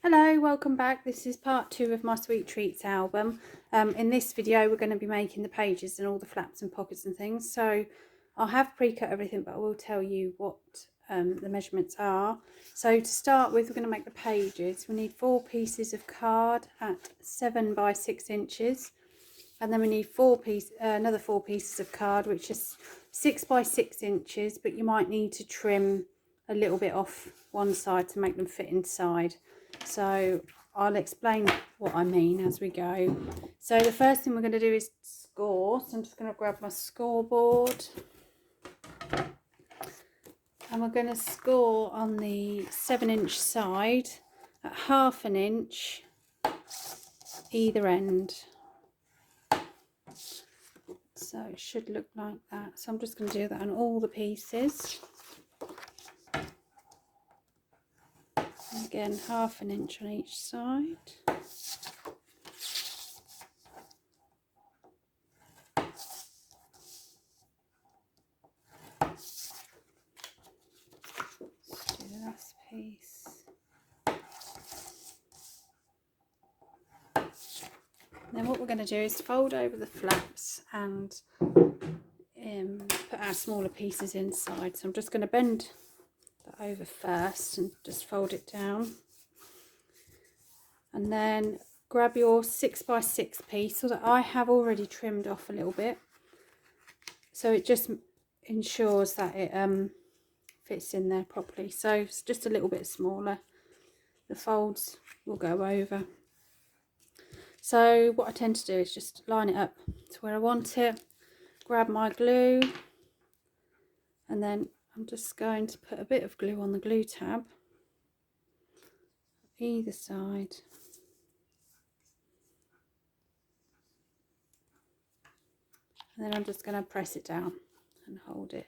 Hello, welcome back. This is part 2 of my Sweet Treats album. In this video we're going to be making the pages and all the flaps and pockets and things. So I have pre-cut everything, but I will tell you what the measurements are. So to start with, we're going to make the pages. We need 4 pieces of card at 7 by 6 inches. And then we need another 4 pieces of card, which is 6 by 6 inches, but you might need to trim a little bit off one side to make them fit inside. So I'll explain what I mean as we go. So the first thing we're going to do is score. So I'm just going to grab my scoreboard. And we're going to score on the 7-inch side at 1/2 inch either end. So it should look like that. So I'm just going to do that on all the pieces. And again, 1/2 inch on each side. Let's do the last piece. Then what we're going to do is fold over the flaps and put our smaller pieces inside. So I'm just going to bend that over first and just fold it down. And then grab your 6 by 6 piece, so that I have already trimmed off a little bit. So it just ensures that it fits in there properly. So it's just a little bit smaller. The folds will go over. So what I tend to do is just line it up to where I want it, grab my glue, and then I'm just going to put a bit of glue on the glue tab either side. And then I'm just going to press it down and hold it.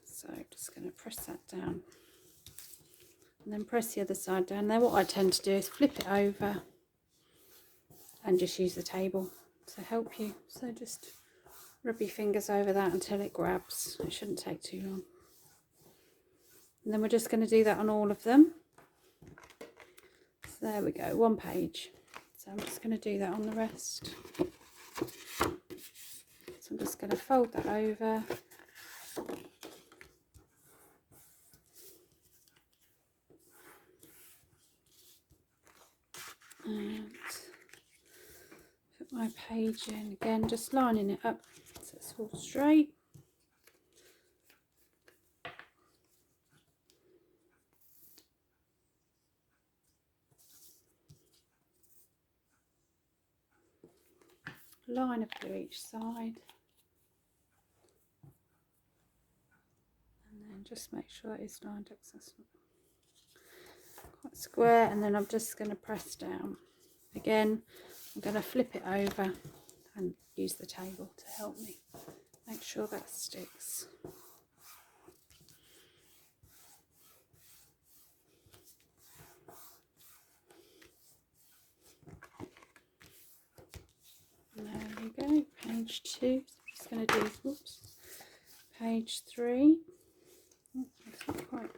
So I'm just going to press that down and then press the other side down. Then what I tend to do is flip it over and just use the table to help you. So just rub your fingers over that until it grabs. It shouldn't take too long. And then we're just going to do that on all of them. So there we go, 1 page. So I'm just going to do that on the rest. So I'm just going to fold that over. And put my page in again, just lining it up so it's all straight. Line of glue each side. And then just make sure it is lined up so it's not quite square. And then I'm just going to press down. Again, I'm going to flip it over and use the table to help me make sure that sticks. There we go, page 2. So I'm just going to do, page 3. Oh, that's not quite.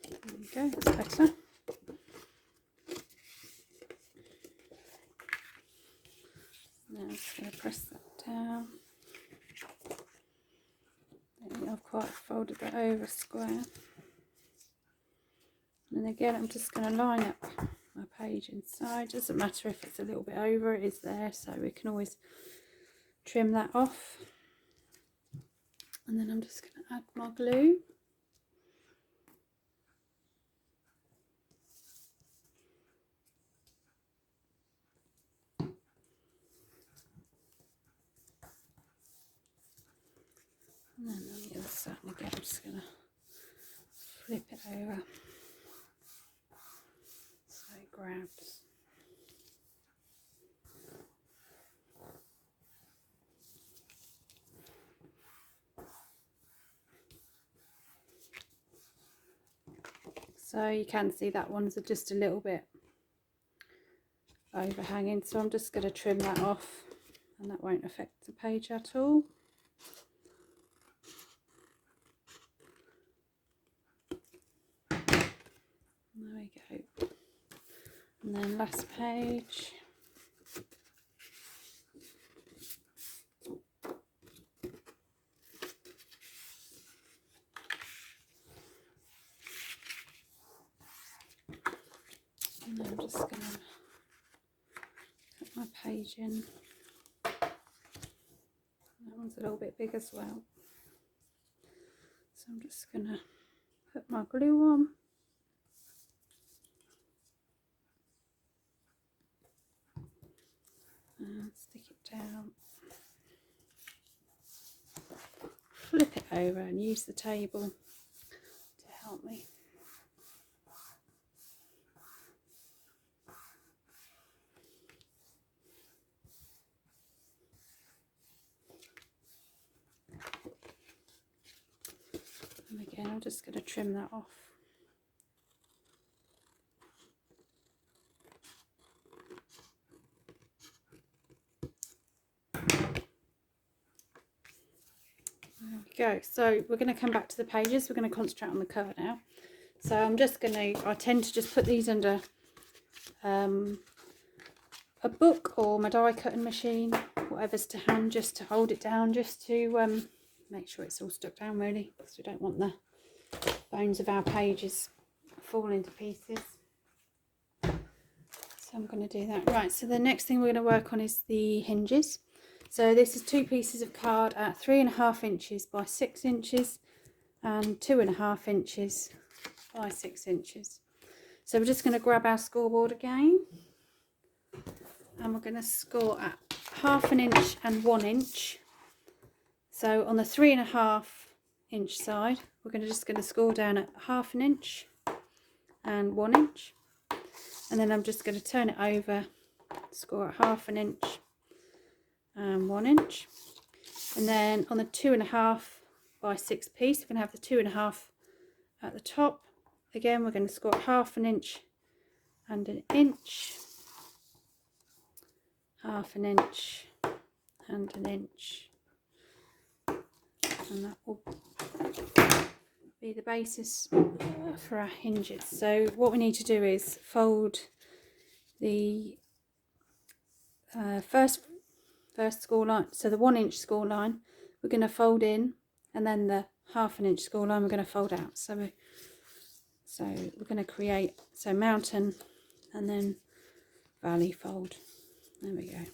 There we go, that's better. Now I'm just going to press that down. There, I've quite folded that over square. And again, I'm just going to line up my page inside. Doesn't matter if it's a little bit over, it is there, so we can always trim that off. And then I'm just going to add my glue. And then on the other side, again, I'm just going to flip it over so it grabs. So you can see that one's just a little bit overhanging, so I'm just going to trim that off, and that won't affect the page at all. There we go. And then last page. And then I'm just going to put my page in. That one's a little bit big as well. So I'm just going to put my glue on. And stick it down. Flip it over and use the table to help me. And again, I'm just going to trim that off. There we go. So we're going to come back to the pages. We're going to concentrate on the cover now. So I'm just going to, I tend to just put these under a book or my die cutting machine, whatever's to hand, just to hold it down, just to make sure it's all stuck down really, because we don't want the bones of our pages falling to pieces. So I'm going to do that. Right, so the next thing we're going to work on is the hinges. So this is 2 pieces of card at 3.5 inches by 6 inches and 2.5 inches by 6 inches. So we're just going to grab our scoreboard again, and we're going to score at 1/2 inch and 1 inch. So on the 3.5 inch side, we're just going to score down at 1/2 inch and 1 inch, and then I'm just going to turn it over, score at 1/2 inch and 1 inch, and then on the 2.5 by 6 piece, we're going to have the 2.5 at the top. Again, we're going to score at 1/2 inch and 1 inch, 1/2 inch and 1 inch, and that will be the basis for our hinges. So what we need to do is fold the first score line, so the 1 inch score line we're going to fold in, and then the 1/2 inch score line we're going to fold out. So we're going to create, so mountain and then valley fold. There we go.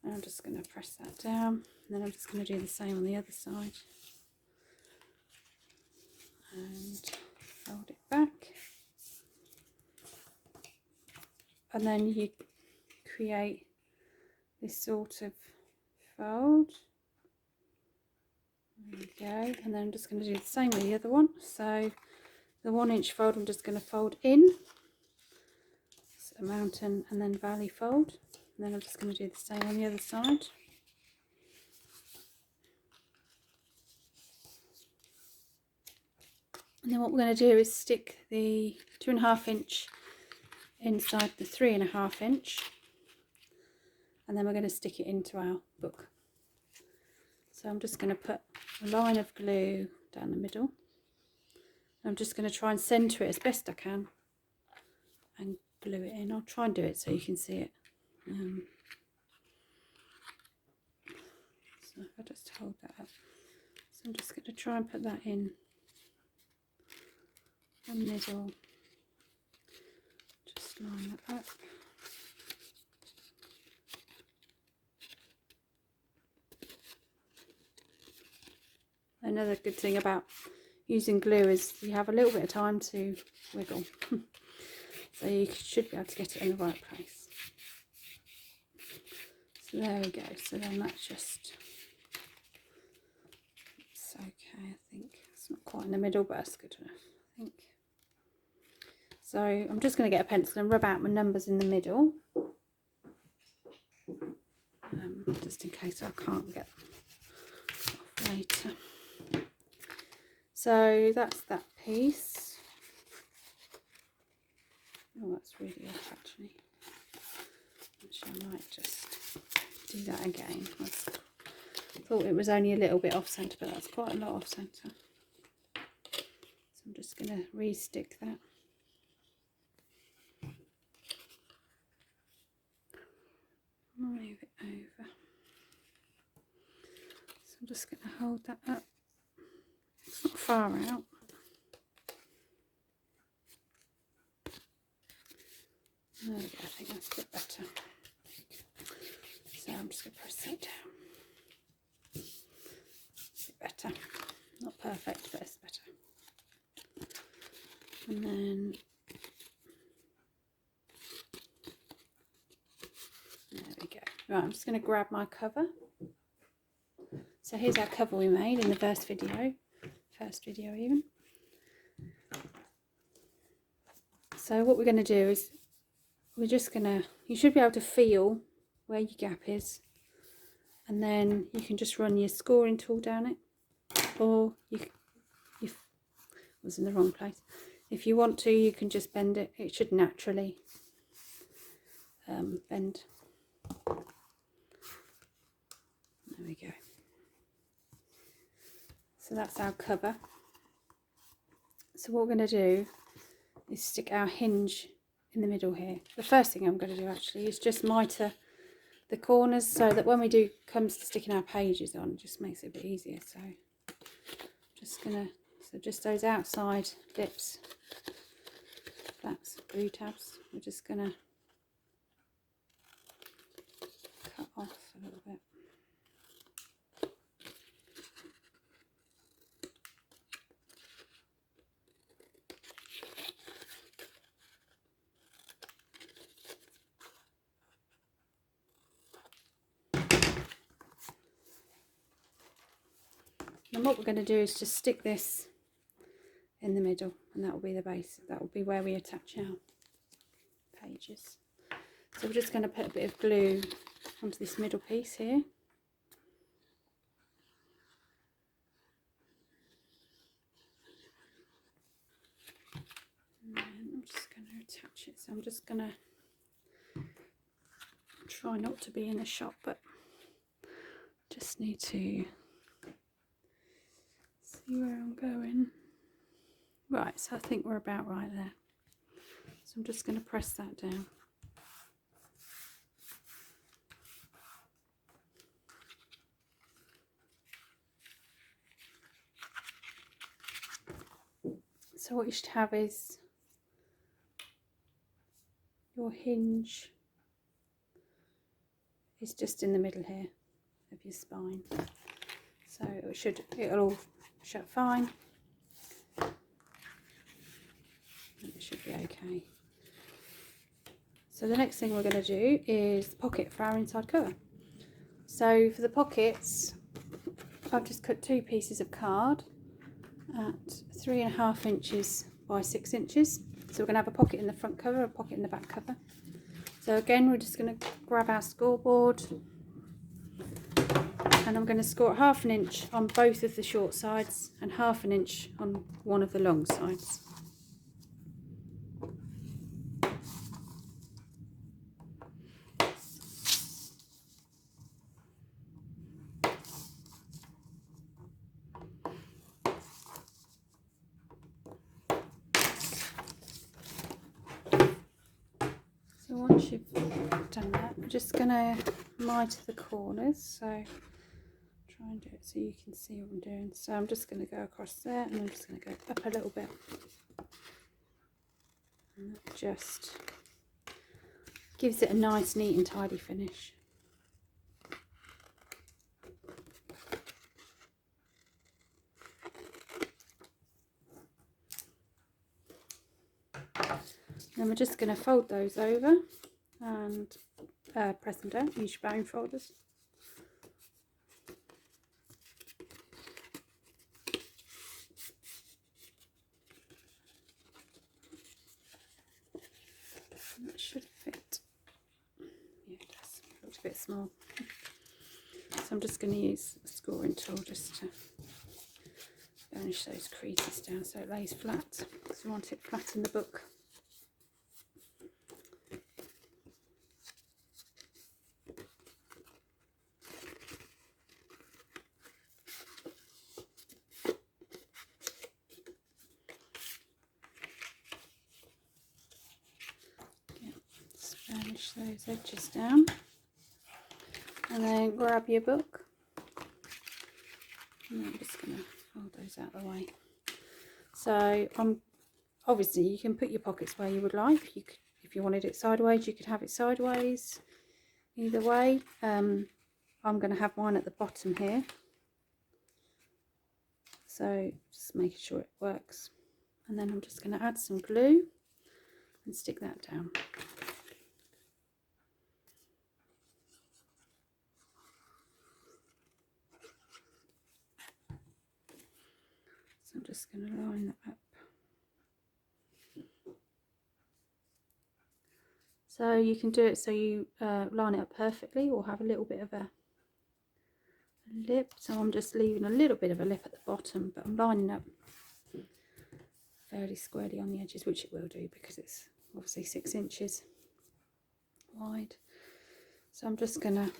And I'm just going to press that down, and then I'm just going to do the same on the other side and fold it back, and then you create this sort of fold. There we go. And then I'm just going to do the same with the other one. So the 1 inch fold, I'm just going to fold in, so mountain and then valley fold, and then I'm just going to do the same on the other side. And then what we're going to do is stick the 2.5 inch inside the 3.5 inch, and then we're going to stick it into our book. So I'm just going to put a line of glue down the middle. I'm just going to try and centre it as best I can and glue it in. I'll try and do it so you can see it. So if I just hold that up, so I'm just going to try and put that in the middle. Just line that up. Another good thing about using glue is you have a little bit of time to wiggle. So you should be able to get it in the right place. So there we go. So then that's just, it's okay, I think. It's not quite in the middle, but that's good enough, I think. So I'm just going to get a pencil and rub out my numbers in the middle, just in case I can't get them off later. So that's that piece. Oh, that's really off actually. I might just do that again. I thought it was only a little bit off centre, but that's quite a lot off centre. So I'm just going to re-stick that. hold that up. It's not far out. There we go, I think that's a bit better. So I'm just going to press that down. A bit better. Not perfect, but it's better. And then there we go. Right, I'm just going to grab my cover. So here's our cover we made in the first video even. So what we're going to do is we're just going to, you should be able to feel where your gap is, and then you can just run your scoring tool down it, or you was in the wrong place. If you want to, you can just bend it. It should naturally bend. There we go. So that's our cover. So what we're going to do is stick our hinge in the middle here. The first thing I'm going to do actually is just mitre the corners so that when we comes to sticking our pages on, it just makes it a bit easier. So just going to, so just those outside lips, flaps, glue tabs, we're just going to cut off a little bit. And what we're going to do is just stick this in the middle, and that will be the base. That will be where we attach our pages. So we're just going to put a bit of glue onto this middle piece here. And then I'm just going to attach it. So I'm just going to try not to be in the shot, but just need to see where I'm going. Right, so I think we're about right there. So I'm just going to press that down. So what you should have is your hinge is just in the middle here of your spine. So it'll all shut fine. It should be okay. So the next thing we're going to do is the pocket for our inside cover. So for the pockets, I've just cut 2 pieces of card at 3.5 inches by 6 inches. So we're going to have a pocket in the front cover, a pocket in the back cover. So again, we're just going to grab our scoreboard, and I'm going to score 1/2 inch on both of the short sides and 1/2 inch on one of the long sides. So once you've done that, I'm just going to mitre the corners. So try and do it so you can see what I'm doing. So I'm just going to go across there, and I'm just going to go up a little bit. And that just gives it a nice, neat and tidy finish. Then we're just going to fold those over and press them down. Use your bone folders. And that should fit. Yeah, it does. It looks a bit small. So I'm just going to use a scoring tool just to burnish those creases down so it lays flat, because we want it flat in the book. Burnish those edges down, and then grab your book And I'm just going to fold those out of the way. So obviously you can put your pockets where you would like. You could, if you wanted it sideways, you could have it sideways. Either way, I'm going to have mine at the bottom here. So just making sure it works. And then I'm just going to add some glue and stick that down. So I'm just going to line that up. So you can do it so you line it up perfectly, or have a little bit of a lip. So I'm just leaving a little bit of a lip at the bottom, but I'm lining up fairly squarely on the edges, which it will do because it's obviously 6 inches wide. So I'm just going to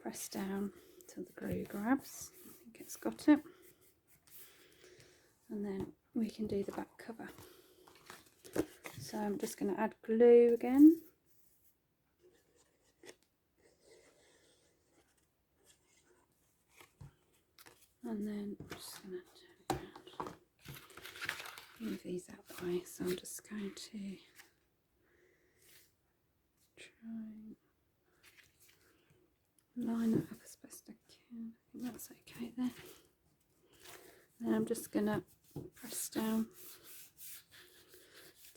press down till the glue grabs. I think it's got it. And then we can do the back cover. So I'm just going to add glue again. And then I'm just going to turn it around. Move these out the way. So I'm just going to try and line it up as best I can. I think that's okay there. And I'm just going to press down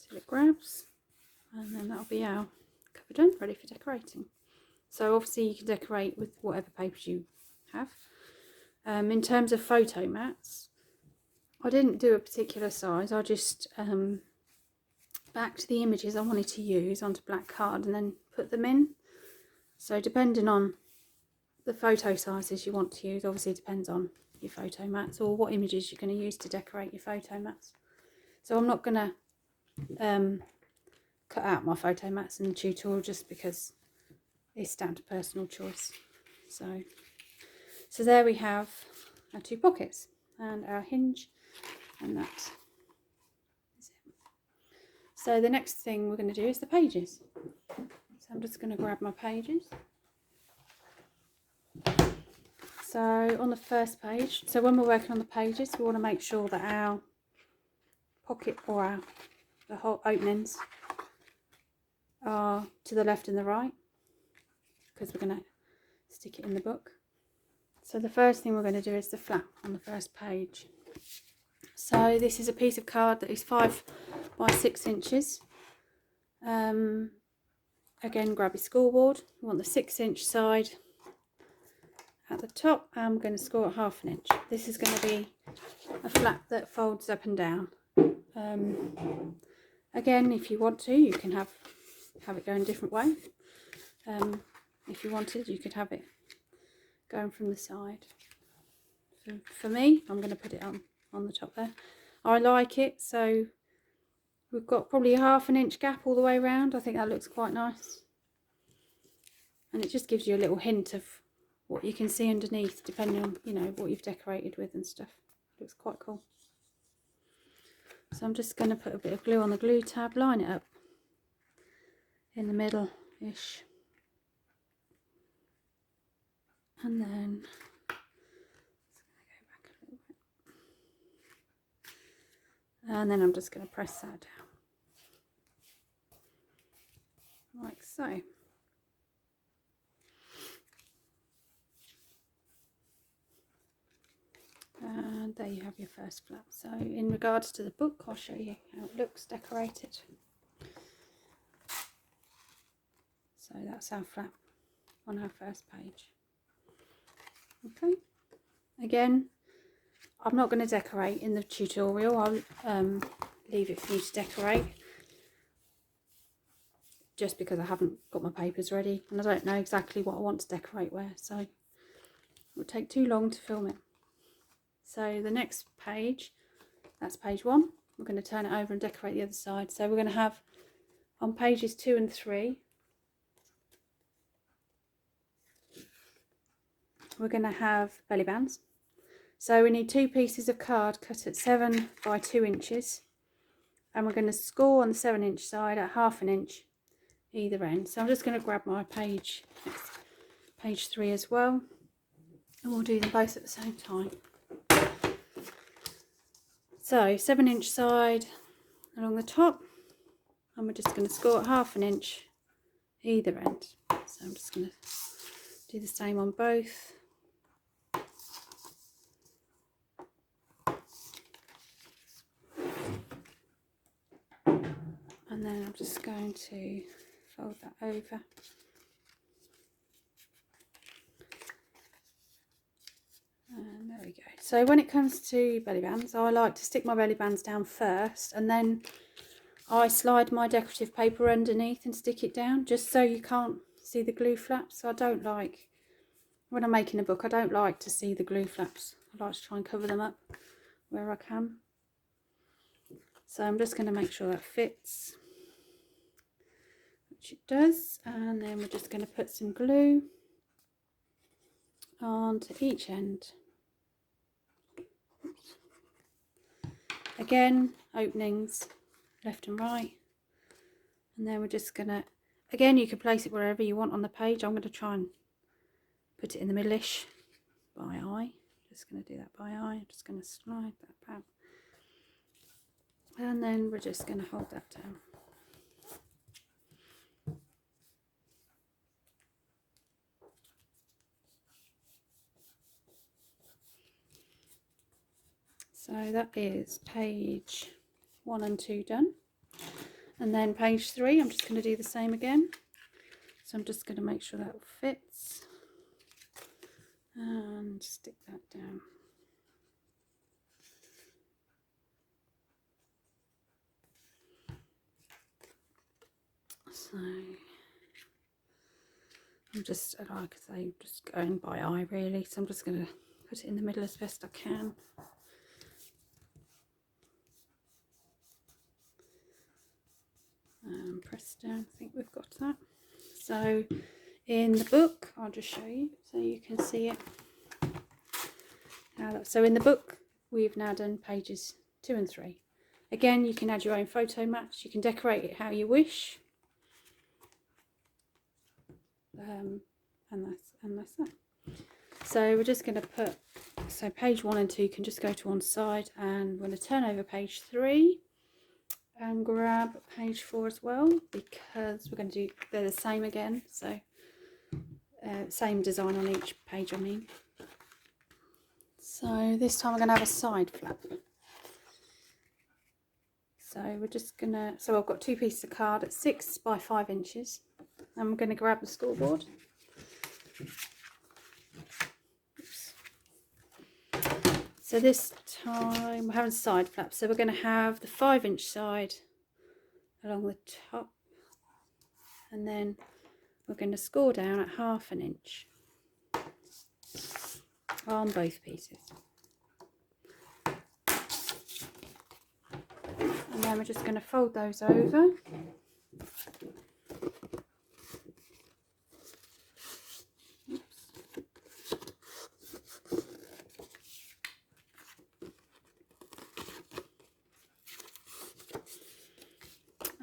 till it grabs, and then that'll be our cover done, ready for decorating. So obviously you can decorate with whatever papers you have. In terms of photo mats, I didn't do a particular size. I just backed the images I wanted to use onto black card and then put them in. So depending on the photo sizes you want to use, obviously it depends on your photo mats or what images you're going to use to decorate your photo mats. So I'm not going to cut out my photo mats in the tutorial just because it's down to personal choice. So there we have our 2 pockets and our hinge, and that is it. So the next thing we're going to do is the pages. So I'm just going to grab my pages. So on the first page, so when we're working on the pages, we want to make sure that our pocket or the whole openings are to the left and the right, because we're going to stick it in the book. So the first thing we're going to do is the flap on the first page. So this is a piece of card that is 5 by 6 inches. Again, grab your scoreboard. You want the 6-inch side at the top. I'm going to score at 1/2 inch. This is going to be a flap that folds up and down. Again, if you want to, you can have it going a different way. If you wanted, you could have it going from the side. For me, I'm going to put it on the top there. I like it, so we've got probably a 1/2 inch gap all the way around. I think that looks quite nice, and it just gives you a little hint of what you can see underneath, depending on, you know, what you've decorated with and stuff. It looks quite cool. So I'm just going to put a bit of glue on the glue tab, line it up in the middle-ish, and then I'm just going to press that down like so. And there you have your first flap. So in regards to the book, I'll show you how it looks decorated. So that's our flap on our first page. Okay, again, I'm not going to decorate in the tutorial. I'll leave it for you to decorate, just because I haven't got my papers ready and I don't know exactly what I want to decorate where, so it would take too long to film it. So the next page, that's page 1. We're going to turn it over and decorate the other side. So we're going to have on pages 2 and 3, we're going to have belly bands. So we need 2 pieces of card cut at 7 by 2 inches, and we're going to score on the 7-inch side at 1/2 inch either end. So I'm just going to grab my page 3 as well, and we'll do them both at the same time. So 7-inch side along the top, and we're just going to score 1/2 inch either end. So I'm just going to do the same on both. And then I'm just going to fold that over. And there we go. So when it comes to belly bands, I like to stick my belly bands down first, and then I slide my decorative paper underneath and stick it down, just so you can't see the glue flaps. So I don't like, when I'm making a book, I don't like to see the glue flaps. I like to try and cover them up where I can. So I'm just going to make sure that fits, which it does, and then we're just going to put some glue onto each end. Oops. Again, openings left and right, and then we're just going to, again, you can place it wherever you want on the page. I'm going to try and put it in the middle-ish by eye. Just going to do that by eye. I'm just going to slide that back, and then we're just going to hold that down. So that is page 1 and 2 done, and then page 3 I'm just going to do the same again. So I'm just going to make sure that fits and stick that down. So I'm just, like I say, just going by eye really, so I'm just going to put it in the middle as best I can. Press down, I think we've got that. So in the book, I'll just show you so you can see it. So in the book, we've now done pages 2 and 3. Again, you can add your own photo mats, you can decorate it how you wish. And that's that. So we're just going to put, so page 1 and 2 can just go to one side, and we're going to turn over page 3 and grab page 4 as well, because we're going to do, they're the same again, so same design on each page, I mean. So this time we're going to have a side flap. So we're just going to, so I've got 2 pieces of card at 6 by 5 inches. I'm going to grab the scoreboard. Oops. So this time we're having side flaps, so we're going to have the 5-inch side along the top, and then we're going to score down at 1/2 inch on both pieces, and then we're just going to fold those over.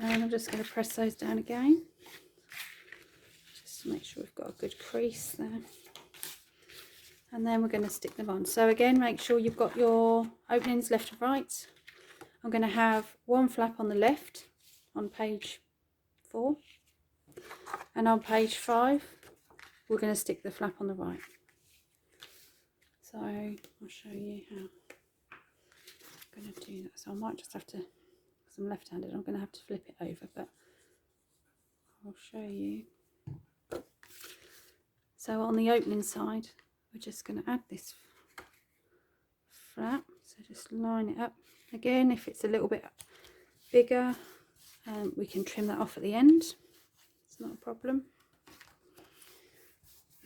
And I'm just going to press those down again, just to make sure we've got a good crease there. And then we're going to stick them on. So again, make sure you've got your openings left and right. I'm going to have 1 flap on the left on page 4. And on page 5, we're going to stick the flap on the right. So I'll show you how I'm going to do that. So I might just have to, because I'm left-handed, I'm going to have to flip it over, but I'll show you. So on the opening side, we're just going to add this flap. So just line it up. Again, if it's a little bit bigger, we can trim that off at the end. It's not a problem.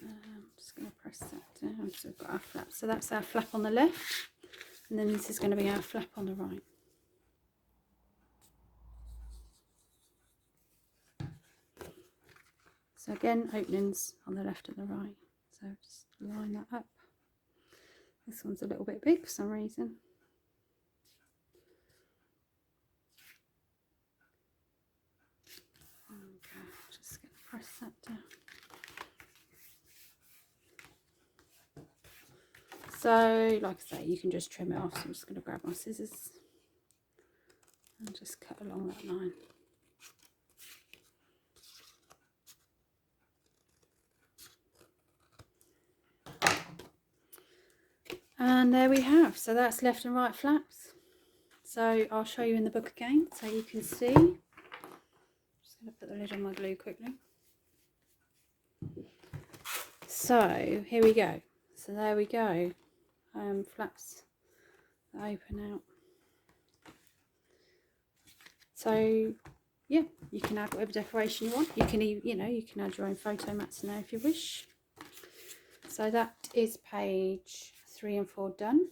I'm just going to press that down. So we've got our flap. So that's our flap on the left, and then this is going to be our flap on the right. So again, openings on the left and the right. So just line that up. This one's a little bit big for some reason. Okay, just going to press that down. So like I say, you can just trim it off. So I'm just going to grab my scissors and just cut along that line. And there we have, so that's left and right flaps. So I'll show you in the book again so you can see. I'm just going to put the lid on my glue quickly. So here we go. So there we go. Flaps that open out. So yeah, you can add whatever decoration you want. You can even, you can add your own photo mats in there if you wish. So that is page 3 and 4 done.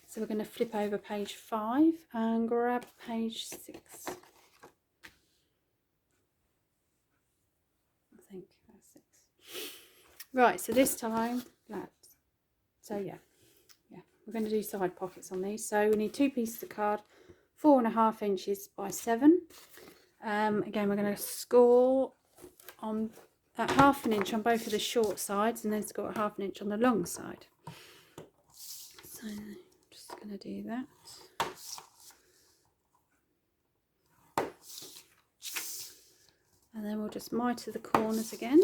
So we're going to flip over page 5 and grab page 6. I think that's 6. Right, so this time flaps. So yeah, we're going to do side pockets on these. So we need 2 pieces of card, 4.5 inches by 7. Again, we're going to score on at 1/2 inch on both of the short sides, and then score at 1/2 inch on the long side. So I'm just going to do that. And then we'll just mitre the corners again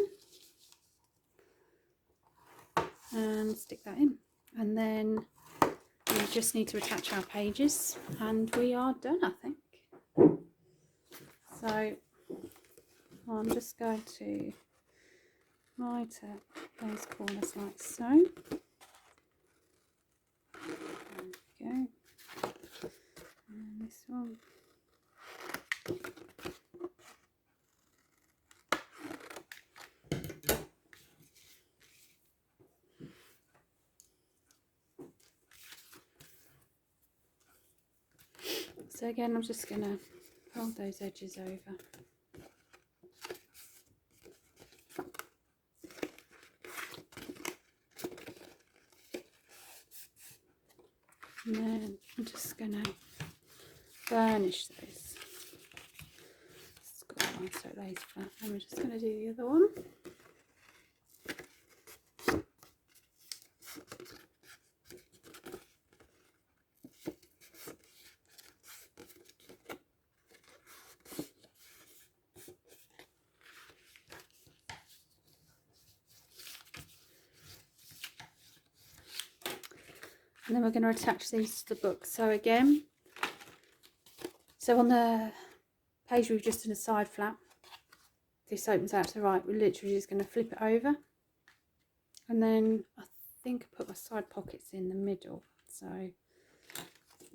and stick that in. And then we just need to attach our pages and we are done, I think. So I'm just going to mitre those corners like so. There we go. And this one. So again, I'm just going to fold those edges over. And then I'm just going to burnish those. Score one so it lays flat. And we're just going to do the other one. And then we're going to attach these to the book. So again, so on the page we've just done a side flap, this opens out to the right. We're literally just going to flip it over. And then I think I put my side pockets in the middle. So,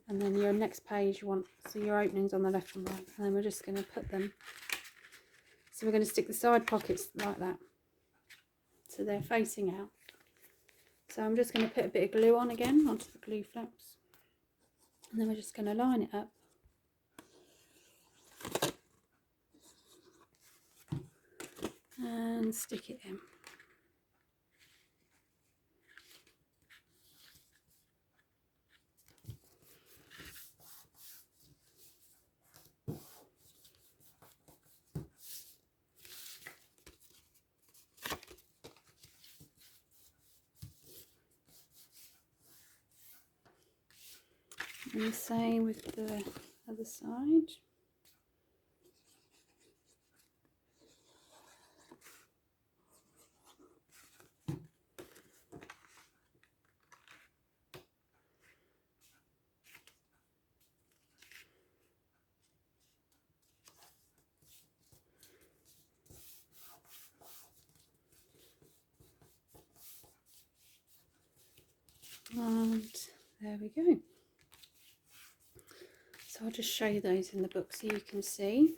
and then your next page you want, so your openings on the left and right. And then we're just going to put them. So we're going to stick the side pockets like that. So they're facing out. So I'm just going to put a bit of glue on again onto the glue flaps, and then we're just going to line it up. And stick it in. And the same with the other side. And there we go. So I'll just show you those in the book so you can see.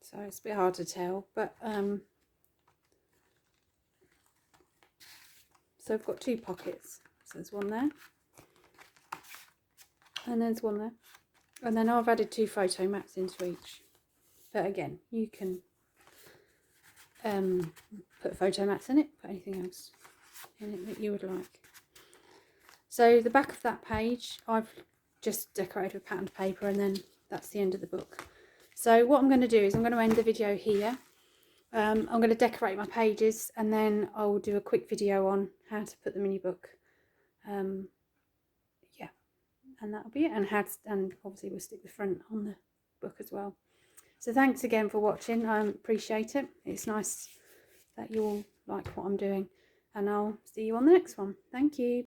So it's a bit hard to tell, but so I've got 2 pockets. So there's one there, and there's one there, and then I've added 2 photo mats into each. But again, you can put photo mats in it, put anything else in it that you would like. So the back of that page I've just decorated with patterned paper, and then that's the end of the book. So what I'm going to do is I'm going to end the video here. I'm going to decorate my pages, and then I'll do a quick video on how to put them in your book. Yeah, and that'll be it. And obviously we'll stick the front on the book as well. So thanks again for watching. I appreciate it. It's nice that you all like what I'm doing, and I'll see you on the next one. Thank you.